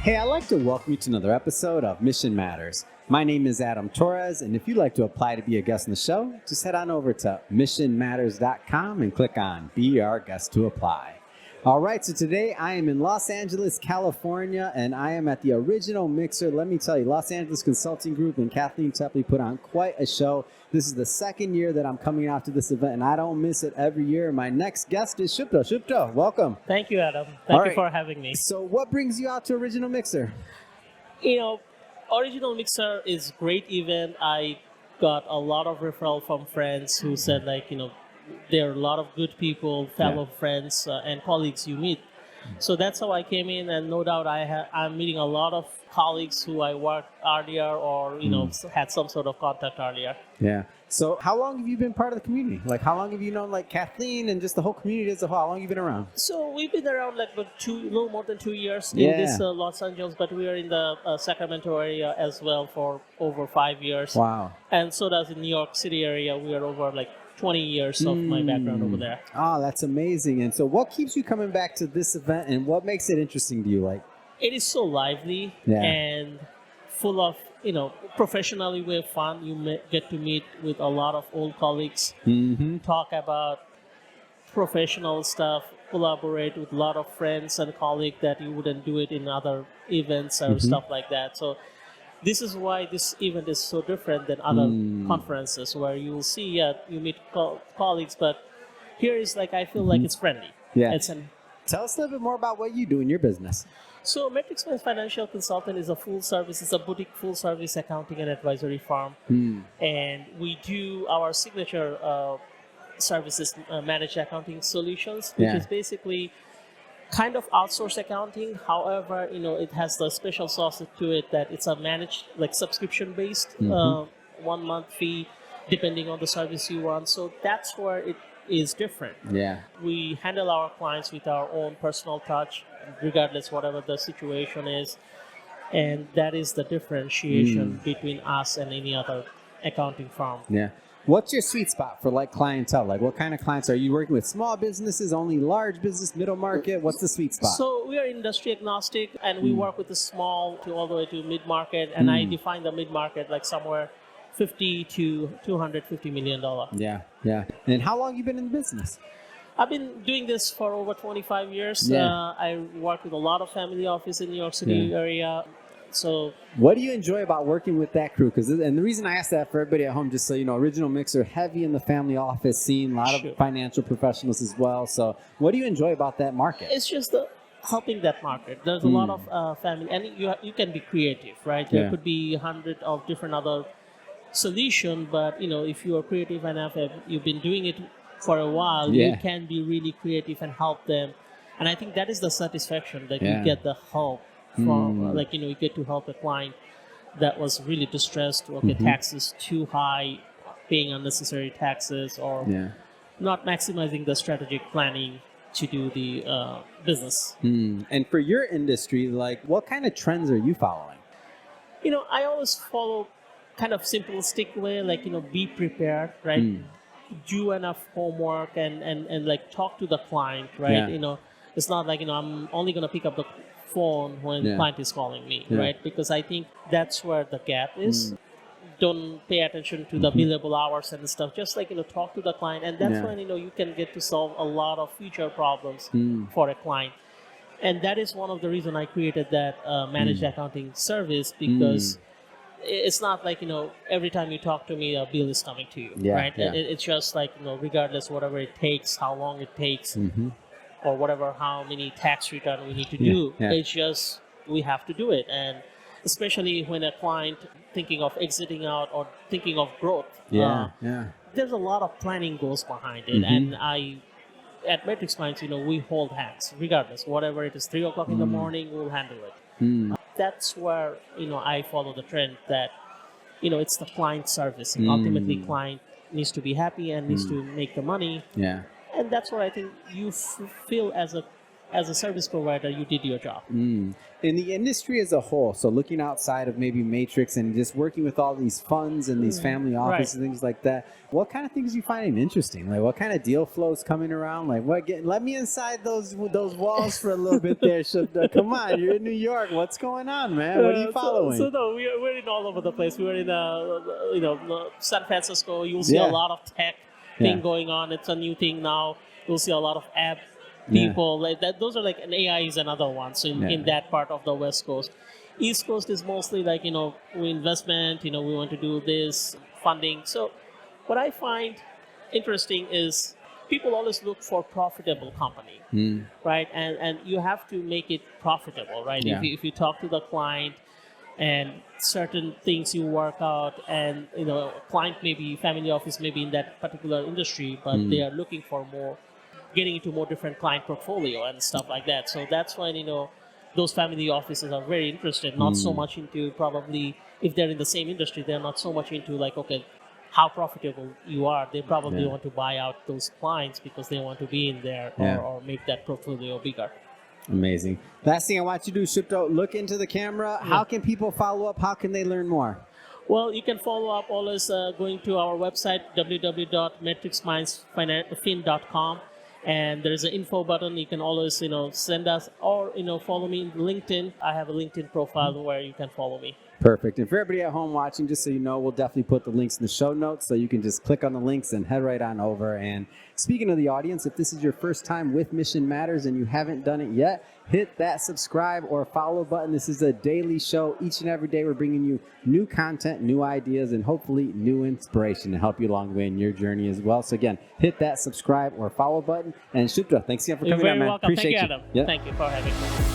Hey, I'd like to welcome you to another episode of Mission Matters. My name is Adam Torres, and if you'd like to apply to be a guest on the show, just head on over to missionmatters.com and click on Be Our Guest to Apply. All right, so today I am in Los Angeles, California, and I am at the Original Mixer. Let me tell you, Los Angeles Consulting Group and Kathleen Tepley put on quite a show. This is the second year that I'm coming out to this event, and I don't miss it every year. My next guest is Shupto. Shupto, welcome. Thank you, Adam. Thank you for having me. So what brings you out to Original Mixer? Original Mixer is a great event. I got a lot of referral from friends who said, there are a lot of good people, fellow friends and colleagues you meet. So that's how I came in, and no doubt I'm meeting a lot of colleagues who I worked earlier or, had some sort of contact earlier. Yeah. So how long have you been part of the community? Like, how long have you known, Kathleen and just the whole community as a whole? How long have you been around? So we've been around a little more than 2 years in this Los Angeles, but we are in the Sacramento area as well for over 5 years. Wow. And so does in New York City area. We are over 20 years of my background over there. Oh, that's amazing. And so what keeps you coming back to this event, and what makes it interesting to you? It is so lively and full of, professionally we have fun. You get to meet with a lot of old colleagues, talk about professional stuff, collaborate with a lot of friends and colleagues that you wouldn't do it in other events or stuff like that. So this is why this event is so different than other conferences where you will see, you meet colleagues, but here is I feel like it's friendly. Yeah. Tell us a little bit more about what you do in your business. So Matrix Financial Consultant is it's a boutique full-service accounting and advisory firm. And we do our signature services, managed accounting solutions, which is basically kind of outsource accounting. However, it has the special sauce to it that it's a managed, subscription-based 1 month fee, depending on the service you want. So that's where it is different. Yeah. We handle our clients with our own personal touch, regardless whatever the situation is. And that is the differentiation between us and any other accounting firm. Yeah. What's your sweet spot for clientele? What kind of clients are you working with? Small businesses, only large business, middle market? What's the sweet spot? So we are industry agnostic, and we work with the small to all the way to mid market. And I define the mid market somewhere $50 to $250 million. Yeah. And how long have you been in the business? I've been doing this for over 25 years. I work with a lot of family office in New York City area. So, what do you enjoy about working with that crew? And the reason I ask that for everybody at home, just so you know, Original Mixer, heavy in the family office scene, a lot of financial professionals as well. So what do you enjoy about that market? It's just helping that market. There's a lot of family, and you can be creative, right? There could be 100 of different other solutions, but if you are creative enough, if you've been doing it for a while, you can be really creative and help them. And I think that is the satisfaction that you get the help from, you get to help a client that was really distressed. Taxes too high, paying unnecessary taxes, or not maximizing the strategic planning to do the business. And for your industry, what kind of trends are you following? I always follow kind of simplistic way, be prepared, right? Do enough homework and talk to the client, right? It's not I'm only going to pick up the phone when the client is calling me, right? Because I think that's where the gap is. Don't pay attention to the billable hours and stuff. Just talk to the client, and that's when you can get to solve a lot of future problems for a client. And that is one of the reasons I created that managed accounting service, because it's not every time you talk to me, a bill is coming to you, right? It's just regardless whatever it takes, how long it takes, or whatever, how many tax return we need to do. It's just we have to do it. And especially when a client thinking of exiting out or thinking of growth, there's a lot of planning goes behind it. And at Matrix Minds, we hold hands regardless, whatever it is, 3 o'clock in the morning, we'll handle it. That's where I follow the trend that it's the client service, and ultimately client needs to be happy and needs to make the money. And that's what I think you feel as a as a service provider, you did your job. In the industry as a whole, so looking outside of maybe Matrix and just working with all these funds and these family offices and things like that, what kind of things are you finding interesting? Like, what kind of deal flows coming around? Like, let me inside those walls for a little bit there. Come on, you're in New York. What's going on, man? What are you following? So no, we're in all over the place. We're in San Francisco. You'll see a lot of tech thing going on. It's a new thing now. You'll see a lot of app people like that. Those are like, an AI is another one. So in that part of the West Coast, East Coast is mostly like, investment. We want to do this funding. So what I find interesting is people always look for profitable company, right? And you have to make it profitable, right? Yeah. If you talk to the client and certain things you work out, and client maybe family office maybe in that particular industry, but they are looking for more, getting into more different client portfolio and stuff like that. So that's when those family offices are very interested, not so much into, probably if they're in the same industry, they're not so much into like, okay, how profitable you are. They probably want to buy out those clients because they want to be in there or make that portfolio bigger. Amazing. Last thing I want you to do, Shupto, look into the camera. How can people follow up? How can they learn more? Well, you can follow up always going to our website, www.matrixmindsfin.com. And there's an info button. You can always, send us, or, follow me in LinkedIn. I have a LinkedIn profile where you can follow me. Perfect. And for everybody at home watching, just so you know, we'll definitely put the links in the show notes, so you can just click on the links and head right on over. And speaking of the audience, if this is your first time with Mission Matters and you haven't done it yet, hit that subscribe or follow button. This is a daily show. Each and every day we're bringing you new content, new ideas, and hopefully new inspiration to help you along the way in your journey as well. So again, hit that subscribe or follow button. And Shupto, thanks again for coming on, man. You're very welcome. Appreciate Thank you, Adam. Yeah. Thank you for having me.